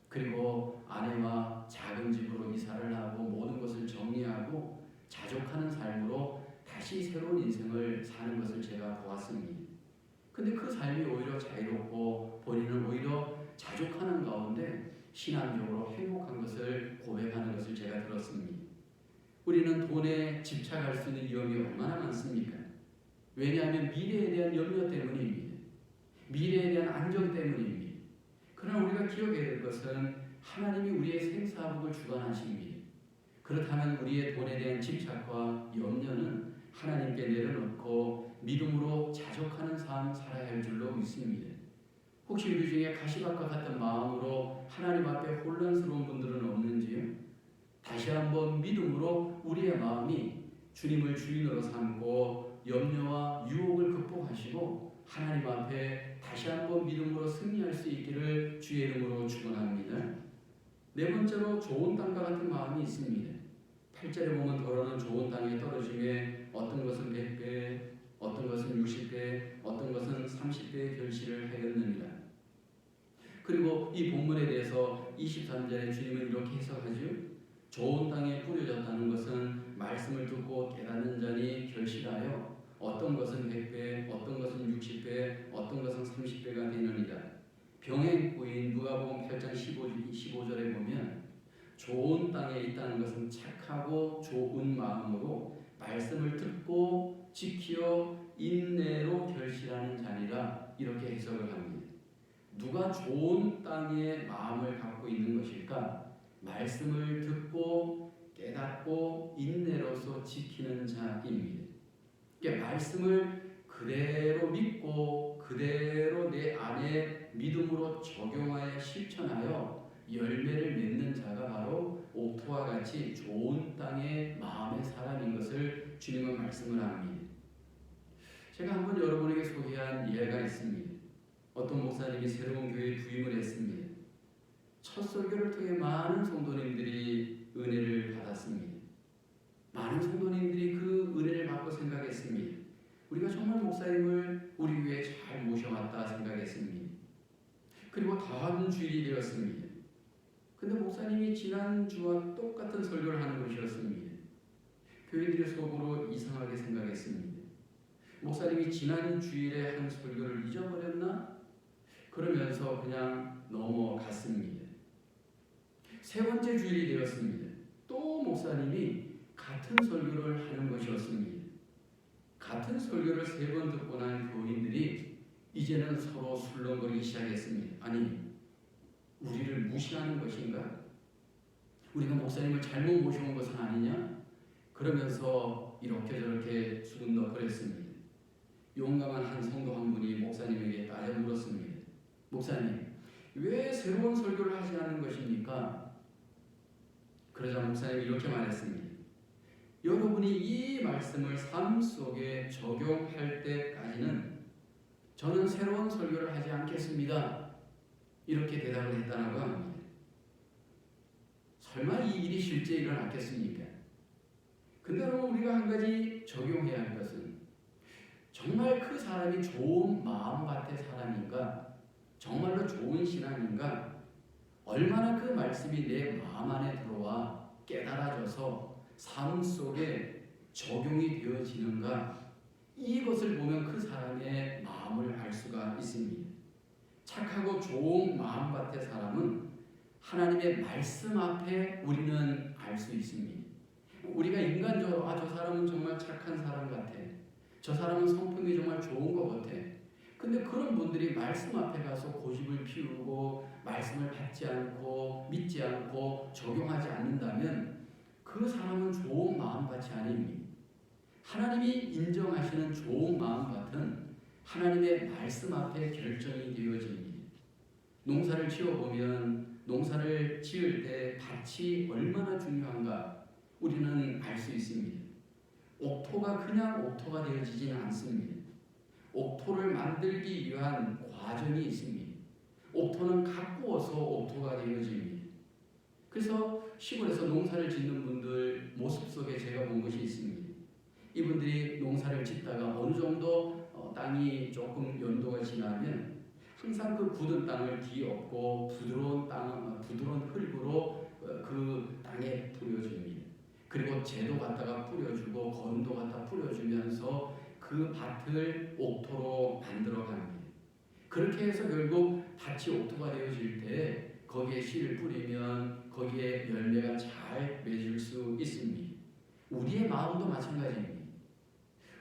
그리고 아내와 작은 집으로 이사를 하고 모든 것을 정리하고 자족하는 삶으로 다시 새로운 인생을 사는 것을 제가 보았습니다. 근데 그 삶이 오히려 자유롭고 본인은 오히려 자족하는 가운데 신앙적으로 행복한 것을 고백하는 것을 제가 들었습니다. 우리는 돈에 집착할 수 있는 위험이 얼마나 많습니까? 왜냐하면 미래에 대한 염려 때문입니다. 미래에 대한 안정 때문입니다. 그러나 우리가 기억해야 될 것은 하나님이 우리의 생사복을 주관하십니다. 그렇다면 우리의 돈에 대한 집착과 염려는 하나님께 내려놓고 믿음으로 자족하는 삶 살아야 할 줄로 믿습니다. 혹시 우리 중에 가시밭과 같은 마음으로 하나님 앞에 혼란스러운 분들은 없는지요? 다시 한번 믿음으로 우리의 마음이 주님을 주인으로 삼고 염려와 유혹을 극복하시고 하나님 앞에 다시 한번 믿음으로 승리할 수 있기를 주의 이름으로 축원합니다. 네 번째로 좋은 땅과 같은 마음이 있습니다. 8절에 보면 더러는 좋은 땅에 떨어짐에 어떤 것은 100배, 어떤 것은 60배, 어떤 것은 30배의 결실을 하였느니라. 그리고 이 본문에 대해서 23절에 주님은 이렇게 해석하죠. 좋은 땅에 뿌려졌다는 것은 말씀을 듣고 깨닫는 자니 결실하여 어떤 것은 100배, 어떤 것은 60배, 어떤 것은 30배가 되느니라. 병행구인 누가복음 8장 15절에 보면 좋은 땅에 있다는 것은 착하고 좋은 마음으로 말씀을 듣고 지키어 인내로 결실하는 자니라 이렇게 해석을 합니다. 누가 좋은 땅에 마음을 갖고 있는 것일까? 말씀을 듣고 깨닫고 인내로서 지키는 자입니다. 그러니까 말씀을 그대로 믿고 그대로 내 안에 믿음으로 적용하여 실천하여 열매를 맺는 자가 바로 옥토와 같이 좋은 땅의 마음의 사람인 것을 주님은 말씀을 합니다. 제가 한번 여러분에게 소개한 예가 있습니다. 어떤 목사님이 새로운 교회에 부임을 했습니다. 첫 설교를 통해 많은 성도님들이 은혜를 받았습니다. 많은 성도님들이 그 은혜를 받고 생각했습니다. 우리가 정말 목사님을 우리 교회에 잘 모셔왔다 생각했습니다. 그리고 다음 주일이 되었습니다. 근데 목사님이 지난주와 똑같은 설교를 하는 것이었습니다. 교인들의 속으로 이상하게 생각했습니다. 목사님이 지난 주일에 한 설교를 잊어버렸나? 그러면서 그냥 넘어갔습니다. 세 번째 주일이 되었습니다. 또 목사님이 같은 설교를 하는 것이었습니다. 같은 설교를 세 번 듣고 난 교인들이 이제는 서로 술렁거리기 시작했습니다. 아니, 우리를 무시하는 것인가? 우리가 목사님을 잘못 모셔온 것은 아니냐? 그러면서 이렇게 저렇게 수군덕거렸습니다. 용감한 한 성도 한 분이 목사님에게 따져 물었습니다. 목사님, 왜 새로운 설교를 하지 않는 것입니까? 그러자 목사님이 이렇게 말했습니다. 여러분이 이 말씀을 삶 속에 적용할 때까지는 저는 새로운 설교를 하지 않겠습니다. 이렇게 대답을 했다고 합니다. 설마 이 일이 실제 일어났겠습니까? 근데 여러분 우리가 한 가지 적용해야 할 것은 정말 그 사람이 좋은 마음밭의 사람인가? 정말로 좋은 신앙인가? 얼마나 그 말씀이 내 마음 안에 들어와 깨달아져서 삶 속에 적용이 되어지는가? 이것을 보면 그 사람의 마음을 알 수가 있습니다. 착하고 좋은 마음밭의 사람은 하나님의 말씀 앞에 우리는 알 수 있습니다. 우리가 인간적으로 저 사람은 정말 착한 사람 같아. 저 사람은 성품이 정말 좋은 것 같아. 근데 그런 분들이 말씀 앞에 가서 고집을 피우고 말씀을 받지 않고 믿지 않고 적용하지 않는다면 그 사람은 좋은 마음밭이 아닙니다. 하나님이 인정하시는 좋은 마음밭은 하나님의 말씀 앞에 결정이 되어집니다. 농사를 지어보면 농사를 지을 때 밭이 얼마나 중요한가 우리는 알 수 있습니다. 옥토가 그냥 옥토가 되어지지는 않습니다. 옥토를 만들기 위한 과정이 있습니다. 옥토는 가꾸어서 옥토가 되어집니다. 그래서 시골에서 농사를 짓는 분들 모습 속에 제가 본 것이 있습니다. 이분들이 농사를 짓다가 어느 정도 땅이 조금 연도가 지나면 항상 그 굳은 땅을 뒤엎고 부드러운 흙으로 그 땅에 뿌려줍니다. 그리고 재도 갖다가 뿌려주고 거름도 갖다 뿌려주면서 그 밭을 옥토로 만들어 갑니다. 그렇게 해서 결국 밭이 옥토가 되어질 때 거기에 씨를 뿌리면 거기에 열매가 잘 맺을 수 있습니다. 우리의 마음도 마찬가지입니다.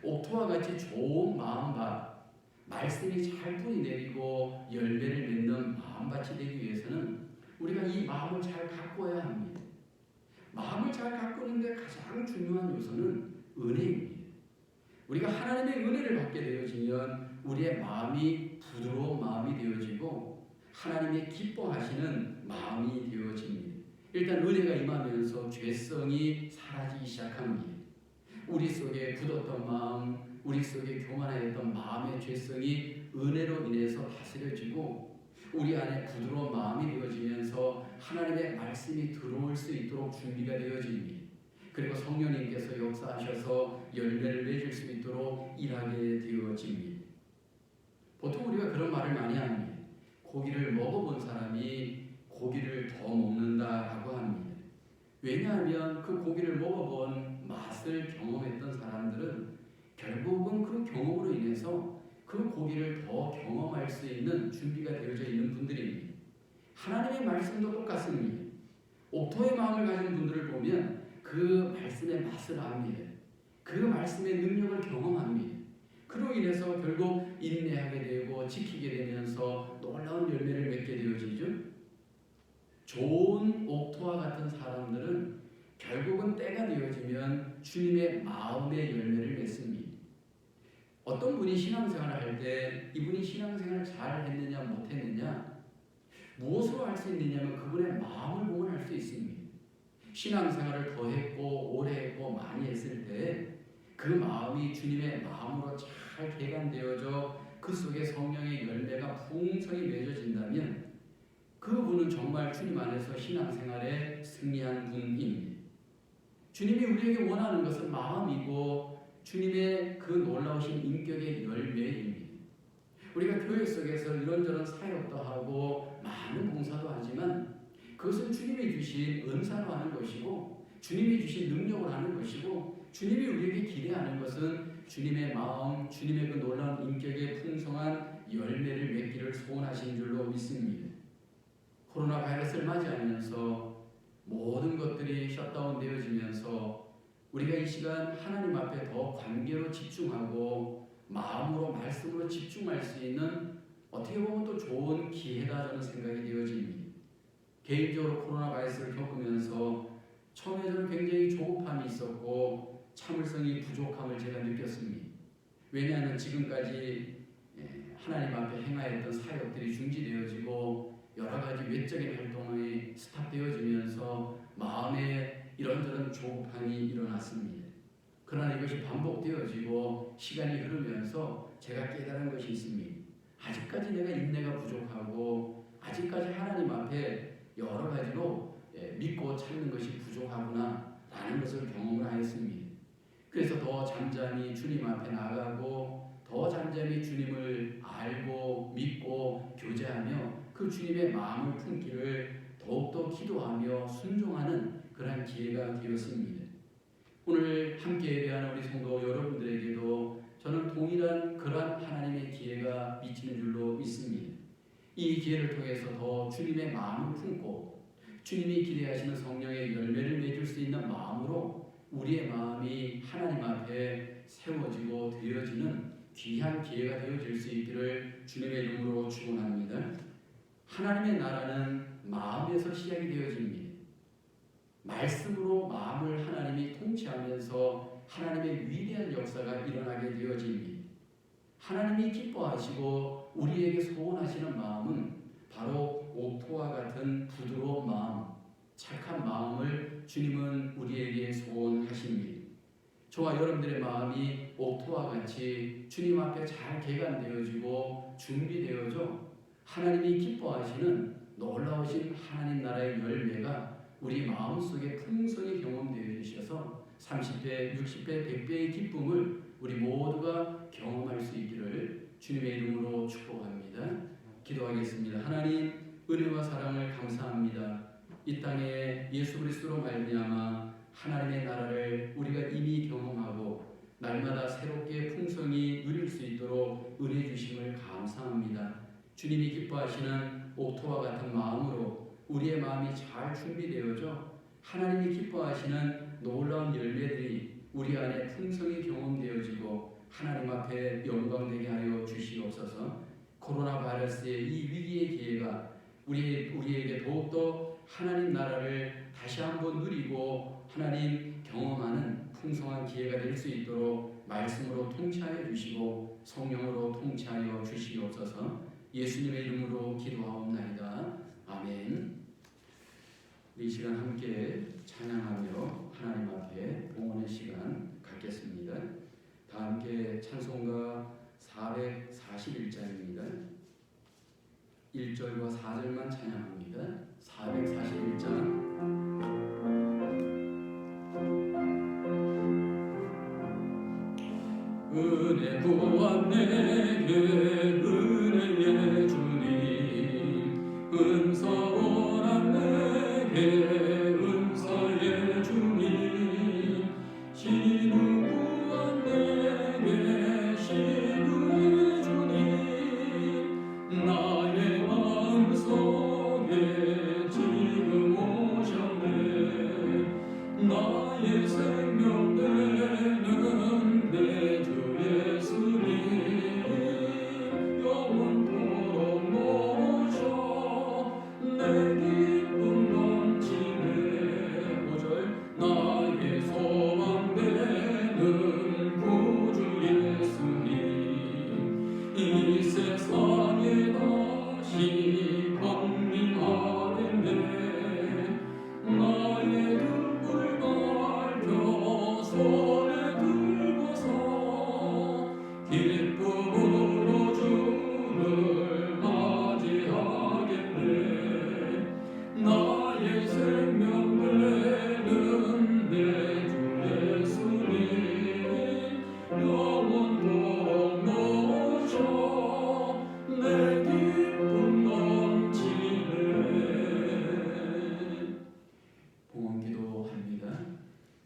옥토와 같이 좋은 마음밭, 말씀이 잘 뿌리 내리고 열매를 맺는 마음밭이 되기 위해서는 우리가 이 마음을 잘 가꿔야 합니다. 마음을 잘 가꾸는데 가장 중요한 요소는 은혜입니다. 우리가 하나님의 은혜를 받게 되어지면 우리의 마음이 부드러운 마음이 되어지고 하나님의 기뻐하시는 마음이 되어집니다. 일단 은혜가 임하면서 죄성이 사라지기 시작합니다. 우리 속에 굳었던 마음, 우리 속에 교만하였던 마음의 죄성이 은혜로 인해서 다스려지고 우리 안에 부드러운 마음이 되어지면서 하나님의 말씀이 들어올 수 있도록 준비가 되어집니다. 그리고 성령님께서 역사하셔서 열매를 맺을 수 있도록 일하게 되어집니다. 보통 우리가 그런 말을 많이 합니다. 고기를 먹어본 사람이 고기를 더 먹는다라고 합니다. 왜냐하면 그 고기를 먹어본 맛을 경험했던 사람들은 결국은 그 경험으로 인해서 그 고기를 더 경험할 수 있는 준비가 되어져 있는 분들입니다. 하나님의 말씀도 똑같습니다. 옥토의 마음을 가진 분들을 보면 그 말씀의 맛을 압니다. 그 말씀의 능력을 경험합니다. 그로 인해서 결국 인내하게 되고 지키게 되면서 놀라운 열매를 맺게 되어지죠. 좋은 옥토와 같은 사람들은 결국은 때가 되어지면 주님의 마음의 열매를 맺습니다. 어떤 분이 신앙생활을 할 때 이분이 신앙생활을 잘 했느냐 못했느냐 무엇으로 알 수 있느냐면 그분의 마음을 보면 알 수 있습니다. 신앙생활을 더 했고 오래 했고 많이 했을 때 그 마음이 주님의 마음으로 잘 개간되어져 그 속에 성령의 열매가 풍성히 맺어진다면 그분은 정말 주님 안에서 신앙생활에 승리한 분입니다. 주님이 우리에게 원하는 것은 마음이고 주님의 그 놀라우신 인격의 열매입니다. 우리가 교회 속에서 이런저런 사역도 하고 많은 봉사도 하지만 그것은 주님이 주신 은사로 하는 것이고 주님이 주신 능력을 하는 것이고 주님이 우리에게 기대하는 것은 주님의 마음, 주님의 그 놀라운 인격의 풍성한 열매를 맺기를 소원하신 줄로 믿습니다. 코로나 바이러스를 맞이하면서 모든 것들이 셧다운 되어지면서 우리가 이 시간 하나님 앞에 더 관계로 집중하고 마음으로 말씀으로 집중할 수 있는 어떻게 보면 또 좋은 기회다 저는 생각이 되어집니다. 개인적으로 코로나 바이러스를 겪으면서 처음에 저는 굉장히 조급함이 있었고 참을성이 부족함을 제가 느꼈습니다. 왜냐하면 지금까지 하나님 앞에 행하였던 사역들이 중지되어지고 여러 가지 외적인 활동이 스탑되어지면서 마음에 이런저런 조급함이 일어났습니다. 그러나 이것이 반복되어지고 시간이 흐르면서 제가 깨달은 것이 있습니다. 아직까지 내가 인내가 부족하고 아직까지 하나님 앞에 여러 가지로 믿고 찾는 것이 부족하구나 라는 것을 경험을 하였습니다. 그래서 더 잠잠히 주님 앞에 나가고 더 잠잠히 주님을 알고 믿고 교제하며 그 주님의 마음을 품기를 더욱더 기도하며 순종하는 그러한 기회가 되었습니다. 오늘 함께 예배하는 우리 성도 여러분들에게도 저는 동일한 그러한 하나님의 기회가 미치는 줄로 믿습니다. 이 기회를 통해서 더 주님의 마음을 품고 주님이 기대하시는 성령의 열매를 맺을 수 있는 마음으로 우리의 마음이 하나님 앞에 세워지고 되어지는 귀한 기회가 되어질 수 있기를 주님의 이름으로 축원합니다. 하나님의 나라는 마음에서 시작이 되어집니다. 말씀으로 마음을 하나님이 통치하면서 하나님의 위대한 역사가 일어나게 되어집니다. 하나님이 기뻐하시고 우리에게 소원하시는 마음은 바로 옥토와 같은 부드러운 마음, 착한 마음을 주님은 우리에게 소원하십니다. 저와 여러분들의 마음이 옥토와 같이 주님 앞에 잘 개간되어지고 준비되어져 하나님이 기뻐하시는 놀라우신 하나님 나라의 열매가 우리 마음속에 풍성히 경험되어 주셔서 30배, 60배, 100배의 기쁨을 우리 모두가 경험할 수 있기를 주님의 이름으로 축복합니다. 기도하겠습니다. 하나님, 은혜와 사랑을 감사합니다. 이 땅에 예수 그리스도로 말미암아 하나님의 나라를 우리가 이미 경험하고 날마다 새롭게 풍성히 누릴 수 있도록 은혜 주심을 감사합니다. 주님이 기뻐하시는 옥토와 같은 마음으로 우리의 마음이 잘 준비되어져 하나님이 기뻐하시는 놀라운 열매들이 우리 안에 풍성히 경험되어지고 하나님 앞에 영광되게 하여 주시옵소서. 코로나 바이러스의 이 위기의 기회가 우리에게 더욱더 하나님 나라를 다시 한번 누리고 하나님 경험하는 풍성한 기회가 될 수 있도록 말씀으로 통치하여 주시고 성령으로 통치하여 주시옵소서. 예수님의 이름으로 기도하옵나이다. 아멘. 이 시간 함께 찬양하며 하나님 앞에 봉헌의 시간 갖겠습니다. 다 함께 찬송가 441장입니다. 1절과 4절만 찬양합니다. 441장. 은혜 구원 내게 은혜의 주님, 은사원한 내게 은사의 주님, 신우 구원 내게 신우의 주님, 나의 마음속에 지금 오셨네. 나의 생명 되는 내 주 예수님, 영원토록 모셔 내 기쁨 넘치네. 5절. 나의 소망 되는 구주 예수님, 이 세상에 다시 건민하겠네. 나의 등불 밝혀 손에 들고서 기쁨으로 주를 맞이하겠네. 나의 생명 되는 내 주 예수님, 영원토록 모셔 내 기쁨 넘치네. 봉헌기도합니다.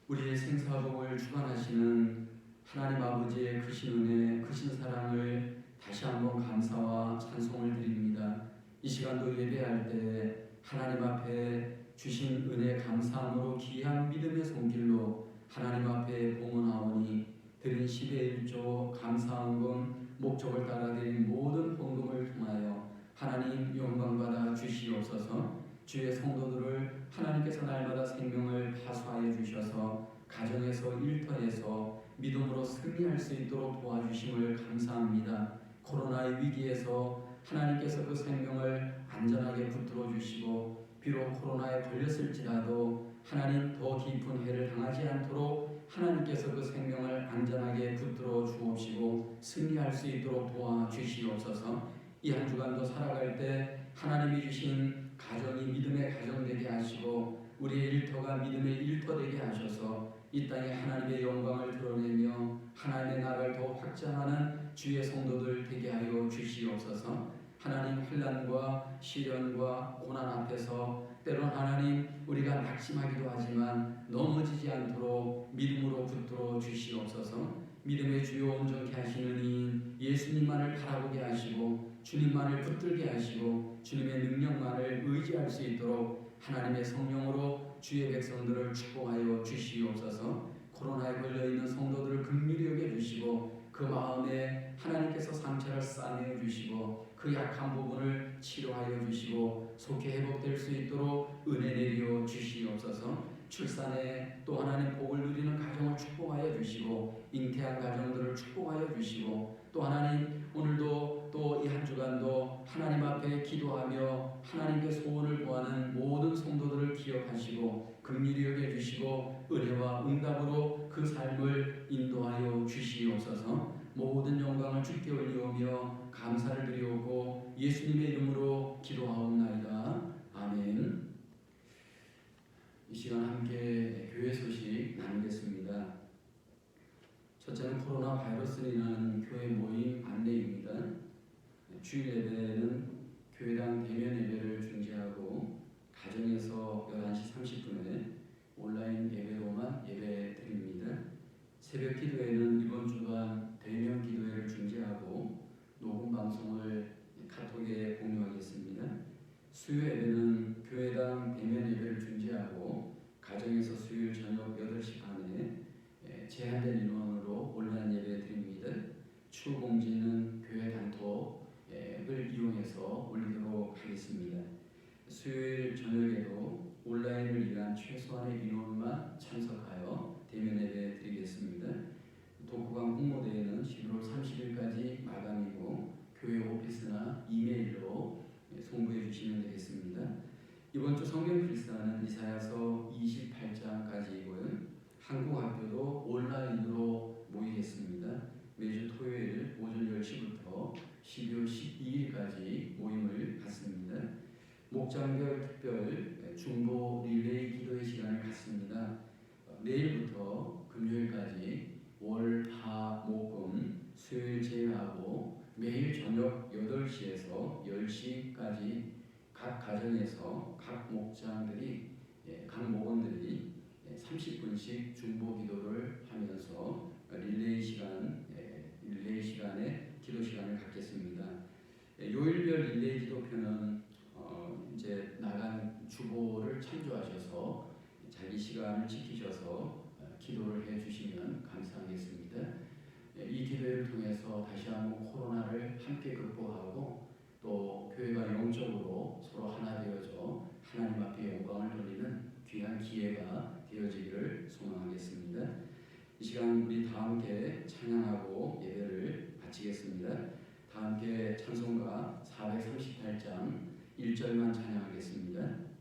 우리의 생사복을 주관하시는 하나님 아버지의 크신 은혜, 크신 사랑을 다시 한번 감사와 찬송을 드립니다. 이 시간도 예배할 때 하나님 앞에 주신 은혜 감사함으로 귀한 믿음의 손길로 하나님 앞에 봉헌하오니 드린 10의 1조 감사헌금 목적을 따라 드린 모든 헌금을 통하여 하나님 영광받아 주시옵소서. 주의 성도들을 하나님께서 날마다 생명을 파수하여 주셔서 가정에서 일터에서 믿음으로 승리할 수 있도록 도와주심을 감사합니다. 코로나의 위기에서 하나님께서 그 생명을 안전하게 붙들어 주시고 비록 코로나에 걸렸을지라도 하나님 더 깊은 해를 당하지 않도록 하나님께서 그 생명을 안전하게 붙들어 주옵시고 승리할 수 있도록 도와주시옵소서. 이 한 주간도 살아갈 때 하나님이 주신 가정이 믿음의 가정 되게 하시고 우리의 일터가 믿음의 일터 되게 하셔서 이 땅에 하나님의 영광을 드러내며 하나님의 나라를 더욱 확장하는 주의 성도들 되게 하여 주시옵소서. 하나님 환난과 시련과 고난 앞에서 때론 하나님 우리가 낙심하기도 하지만 넘어지지 않도록 믿음으로 붙들어 주시옵소서. 믿음의 주요 온전케 하시는 이인 예수님만을 바라보게 하시고 주님만을 붙들게 하시고 주님의 능력만을 의지할 수 있도록 하나님의 성령으로 주의 백성들을 축복하여 주시옵소서. 코로나에 걸려있는 성도들을 긍휼히 여겨주시고 그 마음에 하나님께서 상처를 싸매어 주시고 그 약한 부분을 치료하여 주시고 속히 회복될 수 있도록 은혜 내려 주시옵소서. 출산에 또 하나님 복을 누리는 가정을 축복하여 주시고 잉태한 가정들을 축복하여 주시고 또 하나님 오늘도 또 이 한 주간도 하나님 앞에 기도하며 하나님께 소원을 구하는 모든 성도들을 기억하시고 긍휼히 여겨주시고 은혜와 응답으로 그 삶을 인도하여 주시옵소서. 모든 영광을 주께 올리오며 감사를 드리오고 예수님의 이름으로 기도하옵나이다. 아멘. 이 시간 함께 교회 소식 나누겠습니다. 첫째는 코로나 바이러스로 인한 교회 모임 안내입니다. 주일 예배는 교회당 대면 예배를 중지하고 가정에서 11시 30분에 온라인 예배로만 예배 드립니다. 새벽 기도회는 이번 주간 대면 기도회를 중지하고 녹음 방송을 카톡에 공유하겠습니다. 수요 예배는 교회당 대면 예배를 중지하고 가정에서 수요일 저녁 8시 반에 제한된 인원으로 온라인 예배 드립니다. 추후 공지는 교회 단톡을 이용해서 올리도록 하겠습니다. 수요일 저녁에도 온라인을 위한 최소한의 인원만 참석하여 대면 예배 드리겠습니다. 독후감 홍보대회는 11월 30일까지 마감이고 교회 오피스나 이메일로 송부해 주시면 되겠습니다. 이번 주 성경 필사는 이사야서 28장까지이고요. 한국 학교도 온라인으로 모이겠습니다. 매주 토요일 오전 10시부터 12월 12일까지 모임을 갖습니다. 목장별 특별 중보 릴레이 기도의 시간을 갖습니다. 내일부터 금요일까지 월, 화, 목, 금, 수요일 제외하고 매일 저녁 8시에서 10시까지 각 가정에서 각 목장들이 각 목원들이 30분씩 중보 기도를 하면서 릴레이 시간에 기도 시간을 갖겠습니다. 요일별 릴레이 기도표는 이제 나간 주보를 참조하셔서 자기 시간을 지키셔서 기도를 해주시면 감사하겠습니다. 이 기도회를 통해서 다시 한번 코로나를 함께 극복하고 또 교회가 영적으로 서로 하나 되어져 하나님 앞에 영광을 돌리는 귀한 기회가 되어지기를 소망하겠습니다. 이 시간 우리 다 함께 찬양하고 예배를 마치겠습니다. 다 함께 찬송가 438장 1절만 찬양하겠습니다.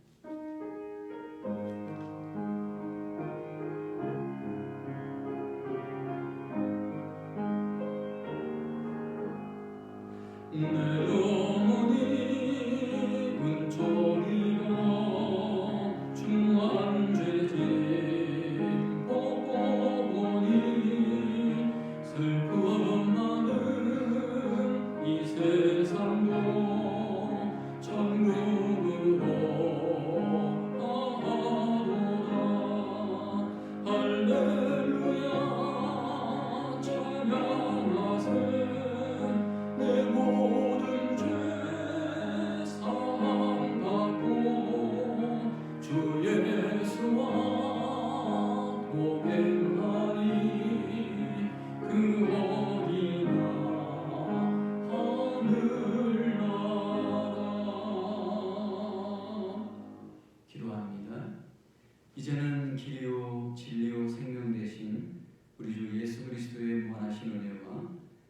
이제는 길이요 진리요 생명 되신 우리 주 예수 그리스도의 무한하신 은혜와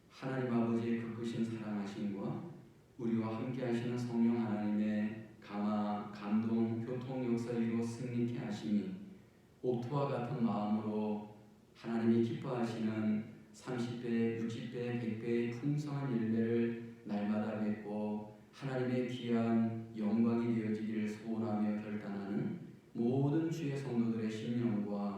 하나님 아버지의 극크신 사랑하심과 우리와 함께 하시는 성령 하나님의 감화, 감동, 교통 역사이고 승리케 하심이 옥토와 같은 마음으로 하나님이 기뻐하시는 30배, 60배, 100배의 풍성한 열매를 날마다 맺고 하나님의 귀한 영광이 되어지기를 소원하며 결단하는 모든 주의 성도들의 심령과